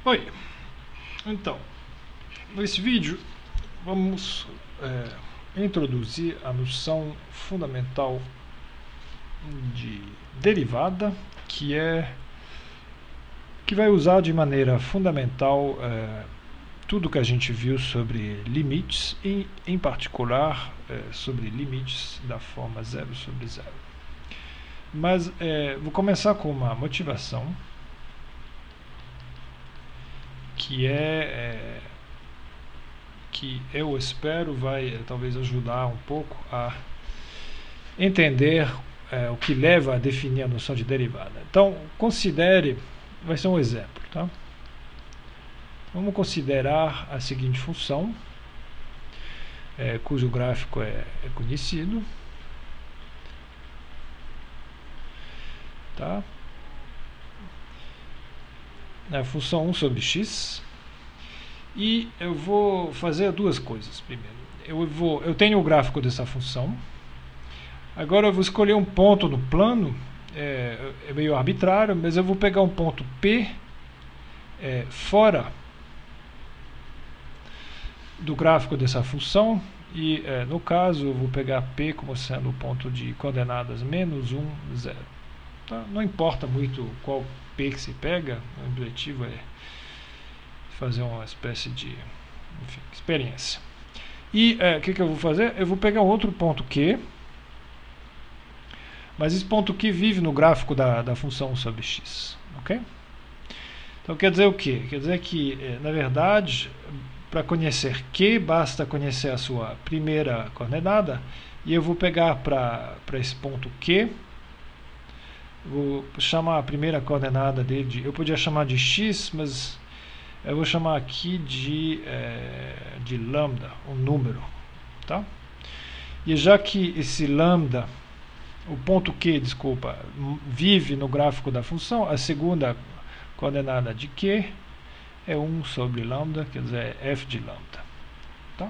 Oi, então, nesse vídeo vamos introduzir a noção fundamental de derivada, que vai usar de maneira fundamental tudo que a gente viu sobre limites e, em particular, sobre limites da forma 0 sobre 0. Mas vou começar com uma motivação que eu espero vai talvez ajudar um pouco a entender o que leva a definir a noção de derivada. Então, considere, vai ser um exemplo, tá? Vamos considerar a seguinte função, cujo gráfico é conhecido, tá? A função 1 sobre x, e eu vou fazer duas coisas. Primeiro, eu tenho o gráfico dessa função. Agora eu vou escolher um ponto no plano, é meio arbitrário, mas eu vou pegar um ponto P fora do gráfico dessa função, e no caso eu vou pegar P como sendo o ponto de coordenadas menos 1, 0. Tá? Não importa muito qual P que se pega, o objetivo é fazer uma espécie de experiência. E o que eu vou fazer? Eu vou pegar outro ponto Q, mas esse ponto Q vive no gráfico da função 1 sobre x. Okay? Então quer dizer o quê? Quer dizer que, na verdade, para conhecer Q, basta conhecer a sua primeira coordenada, e eu vou pegar para esse ponto Q, vou chamar a primeira coordenada dele, eu podia chamar de x, mas eu vou chamar aqui de lambda, um número, tá? E já que esse lambda, o ponto Q, desculpa, vive no gráfico da função, a segunda coordenada de Q é 1 sobre lambda, quer dizer, é f de lambda, tá?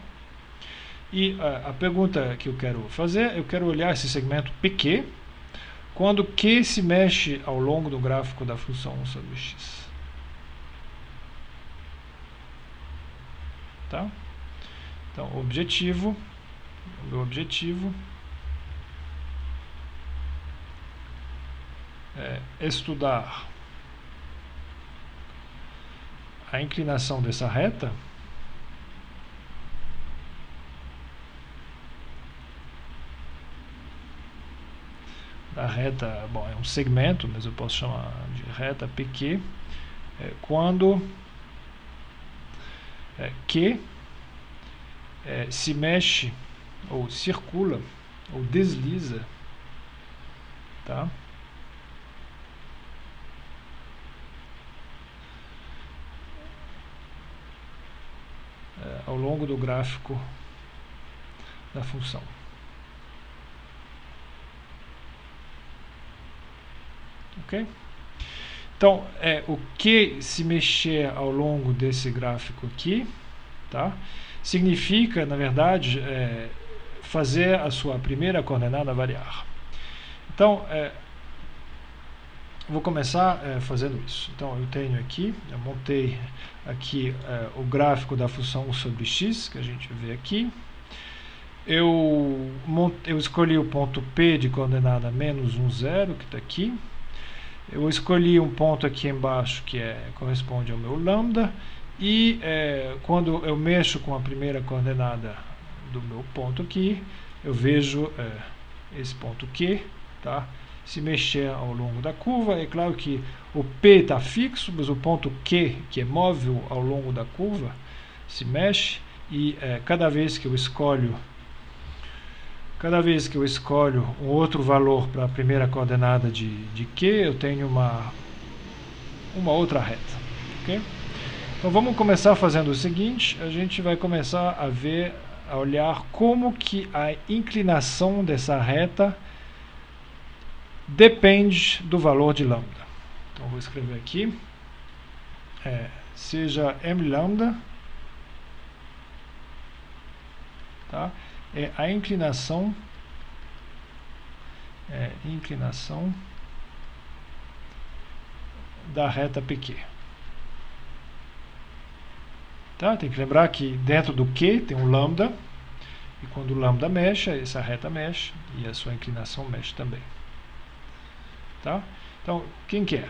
E a pergunta que eu quero fazer, eu quero olhar esse segmento PQ, quando Q se mexe ao longo do gráfico da função 1 sobre x. Tá? Então, o meu objetivo é estudar a inclinação dessa reta bom, é um segmento, mas eu posso chamar de reta PQ, quando Q se mexe, ou circula, ou desliza, tá? Ao longo do gráfico da função. Ok? Então, o que se mexer ao longo desse gráfico aqui, tá? Significa, na verdade, fazer a sua primeira coordenada variar. Então, vou começar fazendo isso. Então, eu montei aqui o gráfico da função 1 sobre x, que a gente vê aqui. Eu escolhi o ponto P de coordenada menos 1, 0, que está aqui. Eu escolhi um ponto aqui embaixo que corresponde ao meu lambda, e quando eu mexo com a primeira coordenada do meu ponto aqui, eu vejo esse ponto Q, tá? Se mexer ao longo da curva. É claro que o P está fixo, mas o ponto Q, que é móvel ao longo da curva, se mexe, e cada vez que eu escolho um outro valor para a primeira coordenada de Q, eu tenho uma outra reta. Okay? Então vamos começar fazendo o seguinte, a gente vai começar a olhar como que a inclinação dessa reta depende do valor de lambda. Então vou escrever aqui, seja m lambda, tá? É a inclinação da reta PQ. Tá? Tem que lembrar que dentro do Q tem um lambda, e quando o lambda mexe, essa reta mexe, e a sua inclinação mexe também. Tá? Então, quem que é?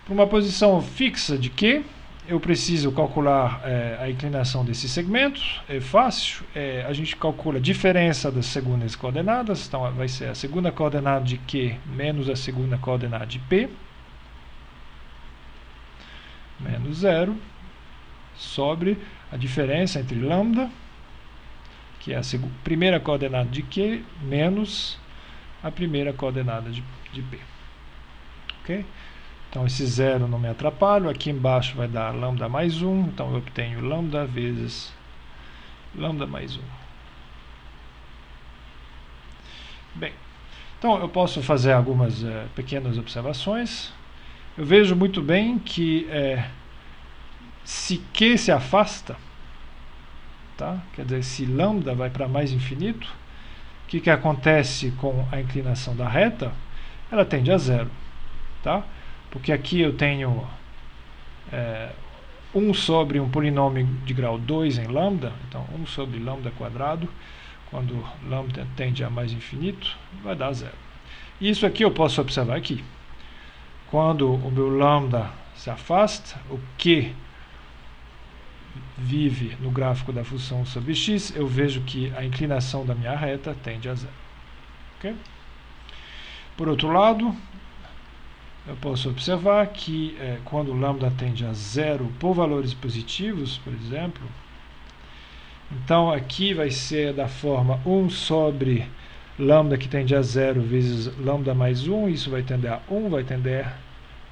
Para uma posição fixa de Q, eu preciso calcular a inclinação desse segmento. É fácil, a gente calcula a diferença das segundas coordenadas. Então vai ser a segunda coordenada de Q menos a segunda coordenada de P, menos 0, sobre a diferença entre lambda, que é a primeira coordenada de Q, menos a primeira coordenada de P. Ok? Então, esse 0 não me atrapalha. Aqui embaixo vai dar lambda mais 1. Então, eu obtenho lambda vezes lambda mais 1. Bem, então eu posso fazer algumas pequenas observações. Eu vejo muito bem que se Q se afasta, tá? Quer dizer, se lambda vai para mais infinito, o que acontece com a inclinação da reta? Ela tende a 0. Tá? Porque aqui eu tenho 1 sobre um polinômio de grau 2 em lambda, então 1 sobre lambda quadrado, quando lambda tende a mais infinito, vai dar 0. Isso aqui eu posso observar aqui. Quando o meu lambda se afasta, o Q vive no gráfico da função sobre x, eu vejo que a inclinação da minha reta tende a 0. Okay? Por outro lado, eu posso observar que quando o lambda tende a 0 por valores positivos, por exemplo, então aqui vai ser da forma 1 sobre lambda que tende a 0 vezes lambda mais 1, isso vai tender a 1, vai tender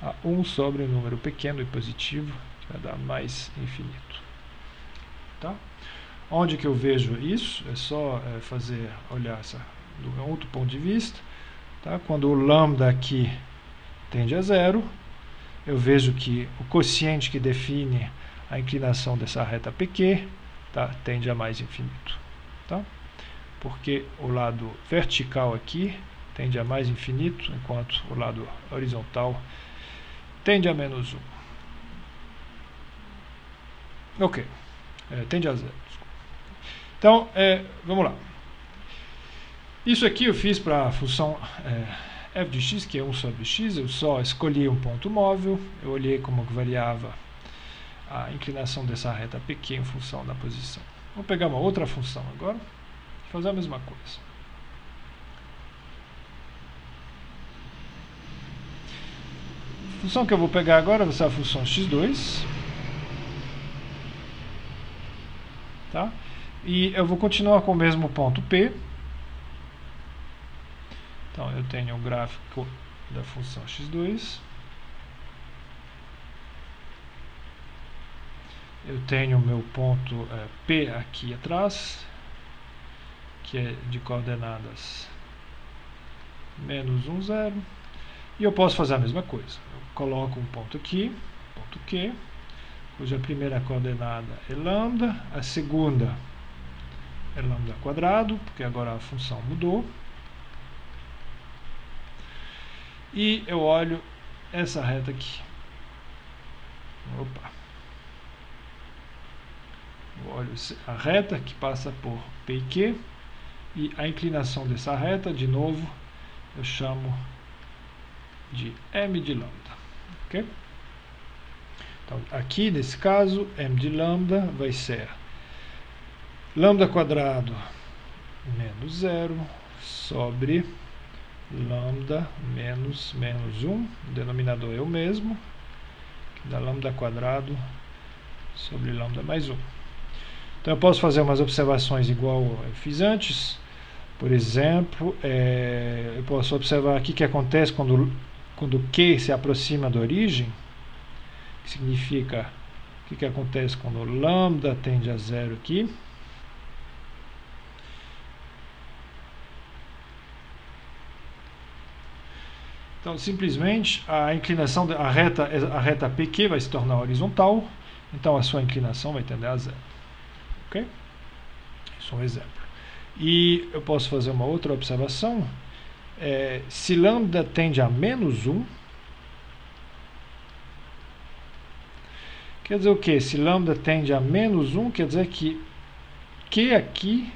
a 1 sobre um número pequeno e positivo, que vai dar mais infinito. Tá? Onde que eu vejo isso? É só olhar do outro ponto de vista. Tá? Quando o lambda aqui tende a 0, eu vejo que o quociente que define a inclinação dessa reta PQ, tá, tende a mais infinito. Tá? Porque o lado vertical aqui tende a mais infinito, enquanto o lado horizontal tende a menos 1. Ok. Tende a 0. Então, vamos lá. Isso aqui eu fiz para a função f de x, que é 1 sobre x. Eu só escolhi um ponto móvel, eu olhei como que variava a inclinação dessa reta PQ em função da posição. Vou pegar uma outra função agora e fazer a mesma coisa. A função que eu vou pegar agora vai ser a função x2. Tá? E eu vou continuar com o mesmo ponto P. Então, eu tenho o gráfico da função x2. Eu tenho o meu ponto P aqui atrás, que é de coordenadas menos 1, 0. E eu posso fazer a mesma coisa. Eu coloco um ponto aqui, ponto Q, cuja primeira coordenada é lambda, a segunda é lambda quadrado, porque agora a função mudou. E eu olho essa reta aqui. Opa! Eu olho a reta que passa por P e Q, e a inclinação dessa reta, de novo, eu chamo de m de lambda. Ok? Então, aqui nesse caso, m de lambda vai ser lambda quadrado menos 0 sobre lambda menos 1, o denominador é o mesmo, que dá lambda quadrado sobre lambda mais 1. Então eu posso fazer umas observações igual eu fiz antes. Por exemplo, eu posso observar aqui o que acontece quando Q se aproxima da origem, que significa o que acontece quando lambda tende a 0 aqui. Então, simplesmente, a inclinação da reta PQ vai se tornar horizontal, então a sua inclinação vai tender a 0. Ok? Isso é um exemplo. E eu posso fazer uma outra observação. Se lambda tende a menos 1, Quer dizer o que? Se lambda tende a menos 1, quer dizer que Q aqui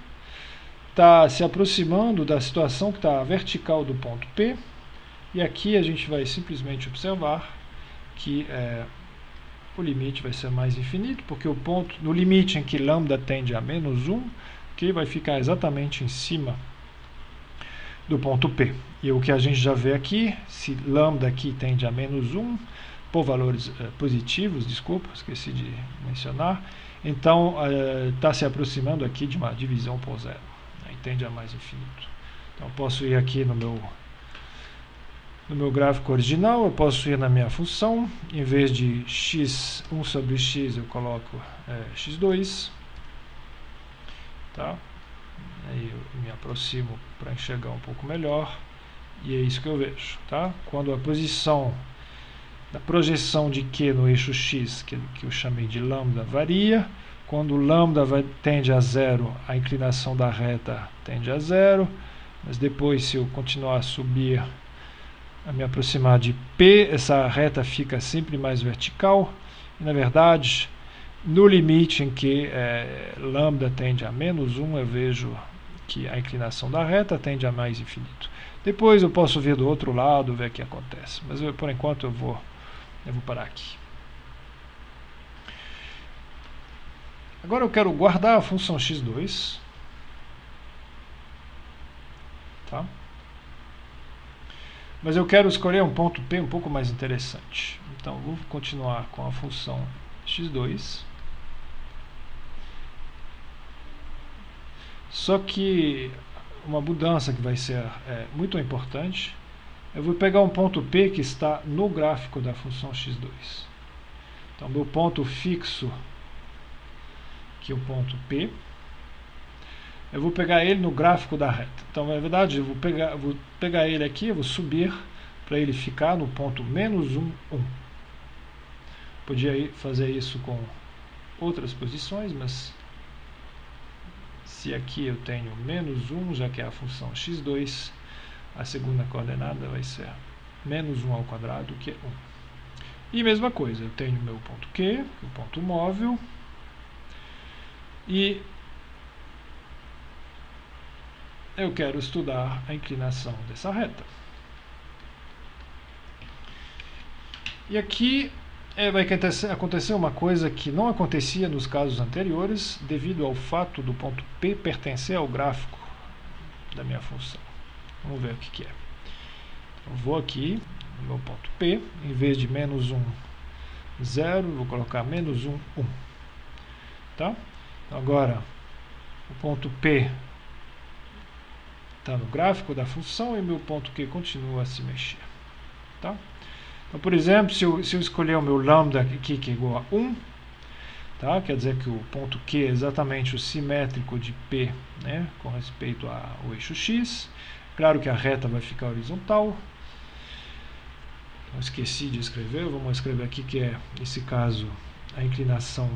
está se aproximando da situação que está vertical do ponto P, e aqui a gente vai simplesmente observar que o limite vai ser mais infinito, porque o ponto, no limite em que lambda tende a menos 1, que vai ficar exatamente em cima do ponto P. E o que a gente já vê aqui, se lambda aqui tende a menos 1, por valores positivos, desculpa, esqueci de mencionar, então está se aproximando aqui de uma divisão por zero, né, e tende a mais infinito. Então posso ir aqui no meu gráfico original, eu posso ir na minha função, em vez de x1 sobre x, eu coloco x2, tá? Aí eu me aproximo para enxergar um pouco melhor, e é isso que eu vejo, tá? Quando a posição da projeção de Q no eixo x, que eu chamei de lambda, varia, quando lambda tende a zero, a inclinação da reta tende a zero, mas depois, se eu continuar a subir, a me aproximar de P, essa reta fica sempre mais vertical, e na verdade, no limite em que lambda tende a menos 1, eu vejo que a inclinação da reta tende a mais infinito. Depois eu posso vir do outro lado, ver o que acontece, mas por enquanto eu vou parar aqui. Agora eu quero guardar a função x2, tá? Mas eu quero escolher um ponto P um pouco mais interessante. Então, vou continuar com a função x2. Só que uma mudança que vai ser muito importante, eu vou pegar um ponto P que está no gráfico da função x2. Então, meu ponto fixo, que é o ponto P, eu vou pegar ele no gráfico da reta. Então, na verdade, eu vou pegar ele aqui, eu vou subir para ele ficar no ponto menos 1, 1. Podia fazer isso com outras posições, mas se aqui eu tenho menos 1, já que é a função x2, a segunda coordenada vai ser menos 1 ao quadrado, que é 1. E mesma coisa, eu tenho meu ponto Q, que é o ponto móvel, e eu quero estudar a inclinação dessa reta. E aqui vai acontecer uma coisa que não acontecia nos casos anteriores, devido ao fato do ponto P pertencer ao gráfico da minha função. Vamos ver o que é. Eu vou aqui no meu ponto P, em vez de menos 1, 0, vou colocar menos 1, 1. Tá? Então, agora, o ponto P está no gráfico da função e meu ponto Q continua a se mexer. Tá? Então, por exemplo, se eu escolher o meu lambda aqui, que é igual a 1, tá? Quer dizer que o ponto Q é exatamente o simétrico de P, né, com respeito ao eixo x. Claro que a reta vai ficar horizontal. Então, esqueci de escrever, vamos escrever aqui que é, nesse caso, a inclinação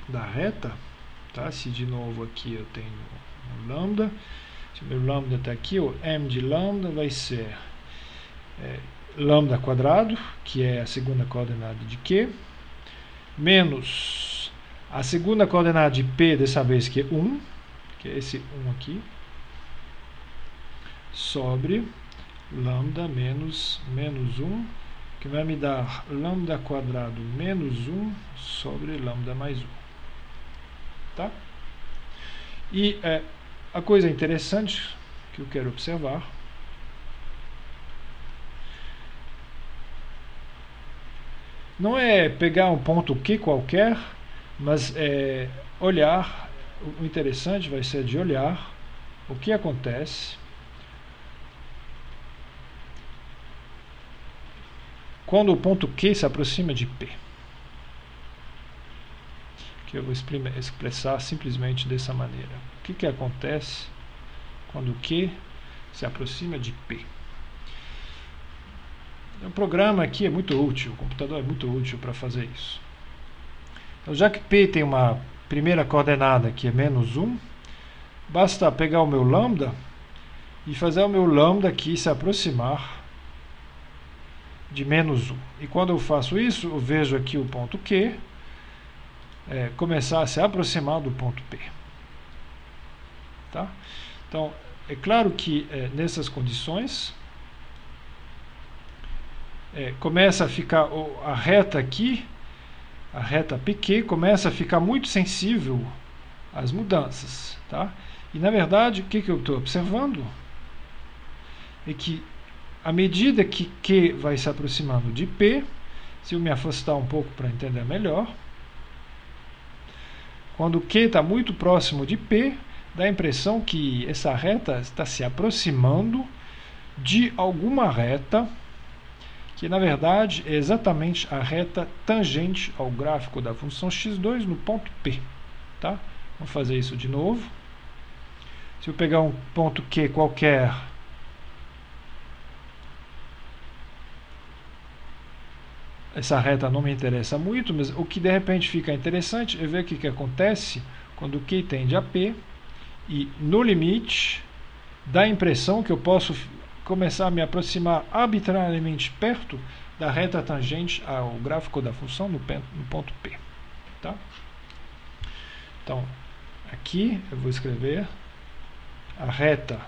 da reta. Tá? Se de novo aqui eu tenho um lambda, se o meu lambda está aqui, o m de lambda vai ser lambda quadrado, que é a segunda coordenada de Q, menos a segunda coordenada de P, dessa vez que é 1, que é esse 1 aqui, sobre lambda menos 1, que vai me dar lambda quadrado menos 1 sobre lambda mais 1. Tá? E a coisa interessante que eu quero observar não é pegar um ponto Q qualquer, mas olhar, o interessante vai ser de olhar o que acontece quando o ponto Q se aproxima de P. Que eu vou expressar simplesmente dessa maneira. O que acontece quando Q se aproxima de P? O programa aqui é muito útil, o computador é muito útil para fazer isso. Então, já que P tem uma primeira coordenada que é menos 1, basta pegar o meu lambda e fazer o meu lambda aqui se aproximar de menos 1. E quando eu faço isso, eu vejo aqui o ponto Q começar a se aproximar do ponto P. Tá? Então, é claro que nessas condições, começa a ficar a reta aqui, a reta PQ, começa a ficar muito sensível às mudanças. Tá? E, na verdade, o que eu estou observando é que, à medida que Q vai se aproximando de P, se eu me afastar um pouco para entender melhor, quando Q está muito próximo de P, dá a impressão que essa reta está se aproximando de alguma reta, que na verdade é exatamente a reta tangente ao gráfico da função x2 no ponto P. Tá? Vamos fazer isso de novo. Se eu pegar um ponto Q qualquer, essa reta não me interessa muito, mas o que de repente fica interessante é ver o que acontece quando Q tende a P, e no limite dá a impressão que eu posso começar a me aproximar arbitrariamente perto da reta tangente ao gráfico da função no ponto P. Tá? Então, aqui eu vou escrever a reta,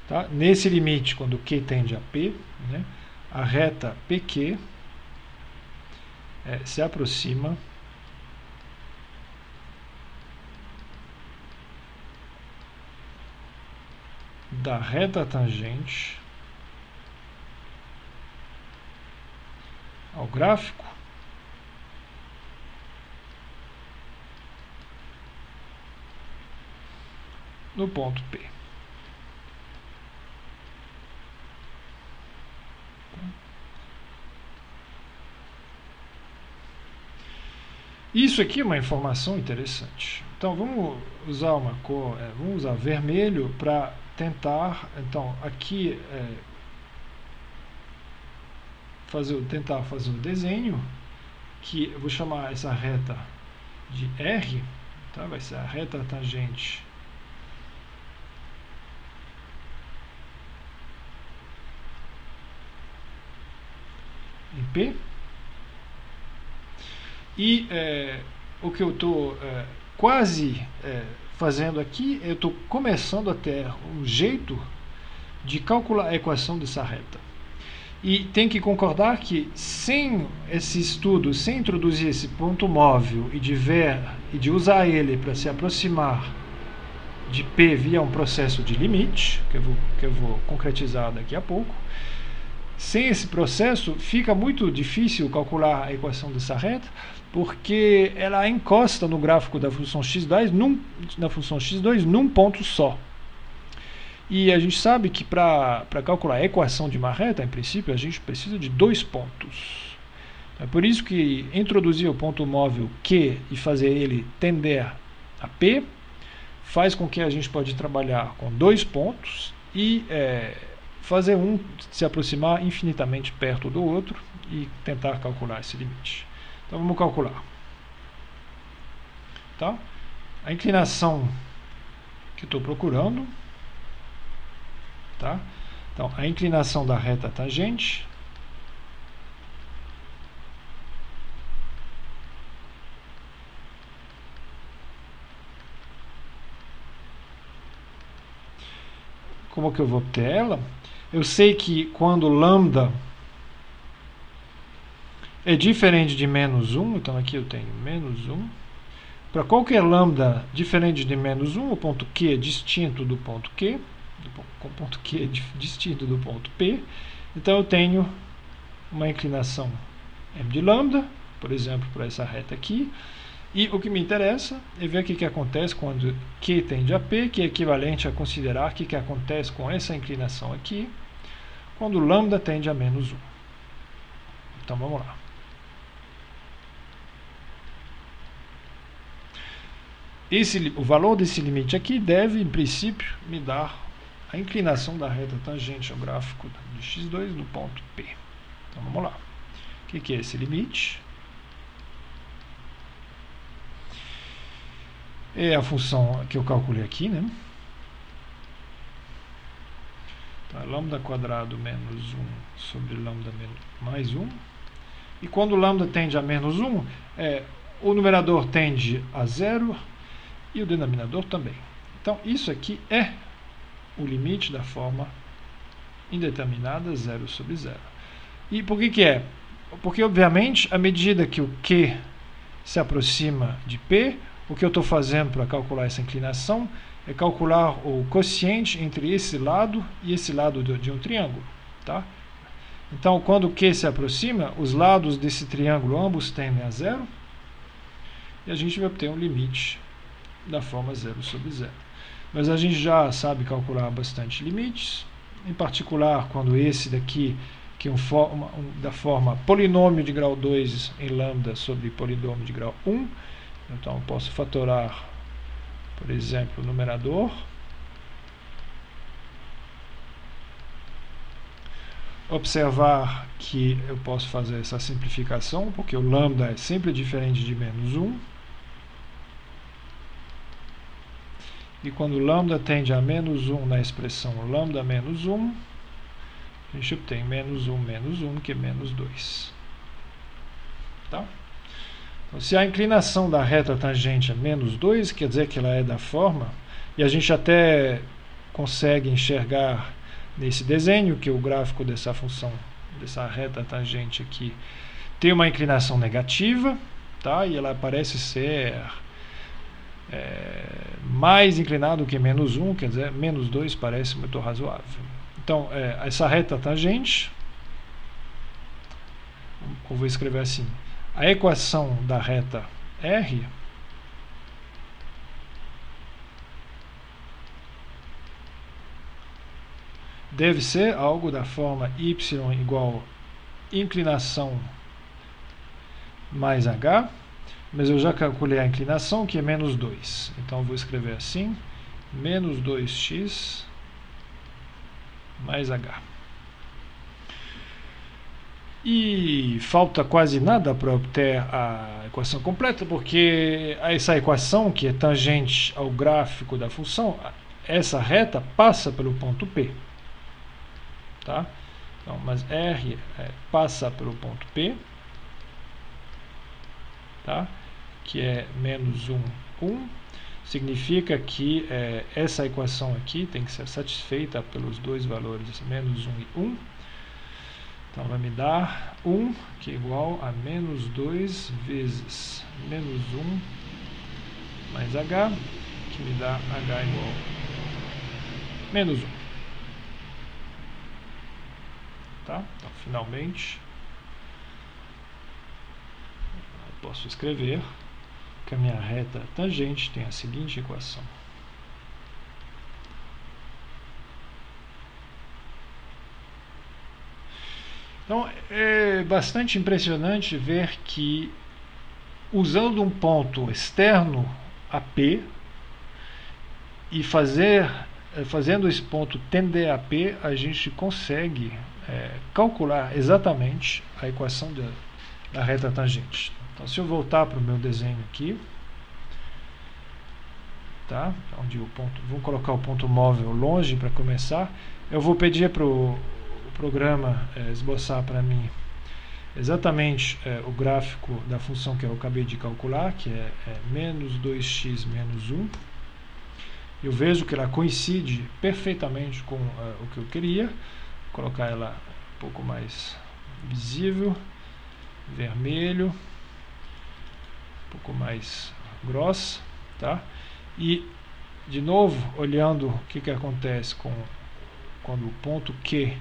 tá? Nesse limite, quando Q tende a P, né, a reta PQ se aproxima da reta tangente ao gráfico no ponto P. Isso aqui é uma informação interessante. Então vamos usar uma cor, vamos usar vermelho para tentar, então aqui tentar fazer um desenho que eu vou chamar essa reta de R, tá? Vai ser a reta tangente em P. E o que eu estou quase fazendo aqui, eu estou começando a ter um jeito de calcular a equação dessa reta. E tem que concordar que sem esse estudo, sem introduzir esse ponto móvel e de usar ele para se aproximar de P via um processo de limite, que eu vou concretizar daqui a pouco, sem esse processo fica muito difícil calcular a equação dessa reta, porque ela encosta no gráfico da função x2 num ponto só. E a gente sabe que para calcular a equação de uma reta, em princípio, a gente precisa de 2 pontos. É por isso que introduzir o ponto móvel Q e fazer ele tender a P faz com que a gente pode trabalhar com 2 pontos e fazer um se aproximar infinitamente perto do outro e tentar calcular esse limite. Então vamos calcular. Tá? A inclinação que estou procurando. Tá? Então a inclinação da reta tangente como que eu vou obter ela? Eu sei que quando lambda é diferente de menos 1, então aqui eu tenho menos 1. Para qualquer lambda diferente de menos 1, o ponto Q é distinto do ponto Q, o ponto Q é distinto do ponto P. Então eu tenho uma inclinação m de lambda, por exemplo, para essa reta aqui. E o que me interessa é ver o que acontece quando Q tende a P, que é equivalente a considerar o que acontece com essa inclinação aqui, quando lambda tende a menos 1. Então vamos lá. O valor desse limite aqui deve, em princípio, me dar a inclinação da reta tangente ao gráfico de x2 no ponto P. Então vamos lá. O que é esse limite? É a função que eu calculei aqui, né? Tá? Lambda quadrado menos 1 sobre lambda mais 1. E quando lambda tende a menos 1, o numerador tende a 0 e o denominador também. Então, isso aqui é o limite da forma indeterminada 0 sobre 0. E por que é? Porque, obviamente, à medida que o Q se aproxima de P, o que eu estou fazendo para calcular essa inclinação é calcular o quociente entre esse lado e esse lado de um triângulo. Tá? Então, quando o Q se aproxima, os lados desse triângulo ambos tendem a 0, e a gente vai obter um limite da forma 0 sobre 0. Mas a gente já sabe calcular bastante limites, em particular quando esse daqui, que é da forma polinômio de grau 2 em lambda sobre polinômio de grau 1. Então, eu posso fatorar, por exemplo, o numerador. Observar que eu posso fazer essa simplificação, porque o lambda é sempre diferente de menos 1. E quando o lambda tende a menos 1 na expressão lambda menos 1, a gente obtém menos 1, que é menos 2. Tá? Então, se a inclinação da reta tangente é menos 2, quer dizer que ela é da forma, e a gente até consegue enxergar nesse desenho que o gráfico dessa função, dessa reta tangente aqui, tem uma inclinação negativa, tá? E ela parece ser mais inclinado que menos 1, quer dizer, menos 2 parece muito razoável. Então, essa reta tangente, eu vou escrever assim, a equação da reta R deve ser algo da forma y igual inclinação mais h, mas eu já calculei a inclinação, que é menos 2. Então, eu vou escrever assim, menos 2x mais h. E falta quase nada para obter a equação completa, porque essa equação, que é tangente ao gráfico da função, essa reta passa pelo ponto P. Tá? Então, mas R passa pelo ponto P, tá? Que é menos 1. Significa que essa equação aqui tem que ser satisfeita pelos dois valores, menos 1 e 1. Então, vai me dar 1, que é igual a menos 2 vezes menos 1 mais h, que me dá h igual a menos 1. Tá? Então, finalmente, eu posso escrever que a minha reta tangente tem a seguinte equação. Então, é bastante impressionante ver que, usando um ponto externo a P, e fazendo esse ponto tender a P, a gente consegue calcular exatamente a equação da reta tangente. Então, se eu voltar para o meu desenho aqui, tá? Onde o ponto, vou colocar o ponto móvel longe para começar, eu vou pedir para o programa esboçar para mim exatamente o gráfico da função que eu acabei de calcular, que é menos 2x menos 1. Eu vejo que ela coincide perfeitamente com o que eu queria. Vou colocar ela um pouco mais visível, vermelho, um pouco mais grossa, tá? E, de novo, olhando o que acontece quando o ponto Q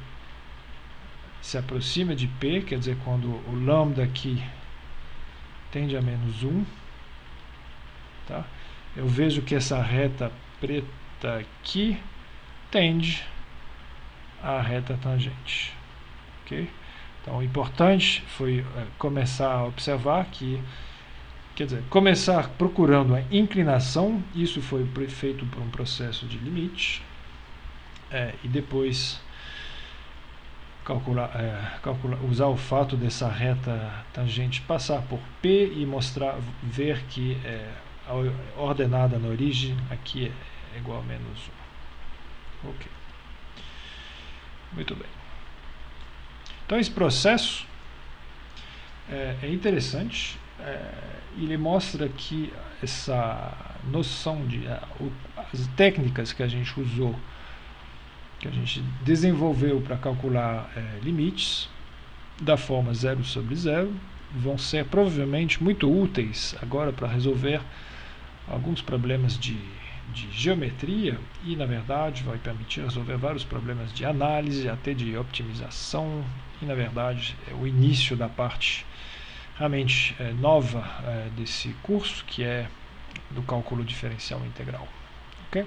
se aproxima de P, quer dizer, quando o lambda aqui tende a menos 1, tá? Eu vejo que essa reta preta aqui tende à reta tangente. Okay? Então, o importante foi começar a observar que, quer dizer, começar procurando a inclinação. Isso foi feito por um processo de limite, e depois usar o fato dessa reta tangente passar por P e ver que a ordenada na origem aqui é igual a menos 1. Ok. Muito bem. Então esse processo é interessante, ele mostra que essa noção de as técnicas que a gente usou, que a gente desenvolveu para calcular limites da forma 0 sobre 0, vão ser provavelmente muito úteis agora para resolver alguns problemas de geometria e, na verdade, vai permitir resolver vários problemas de análise, até de optimização, e, na verdade, é o início da parte realmente nova desse curso, que é do cálculo diferencial integral. Ok?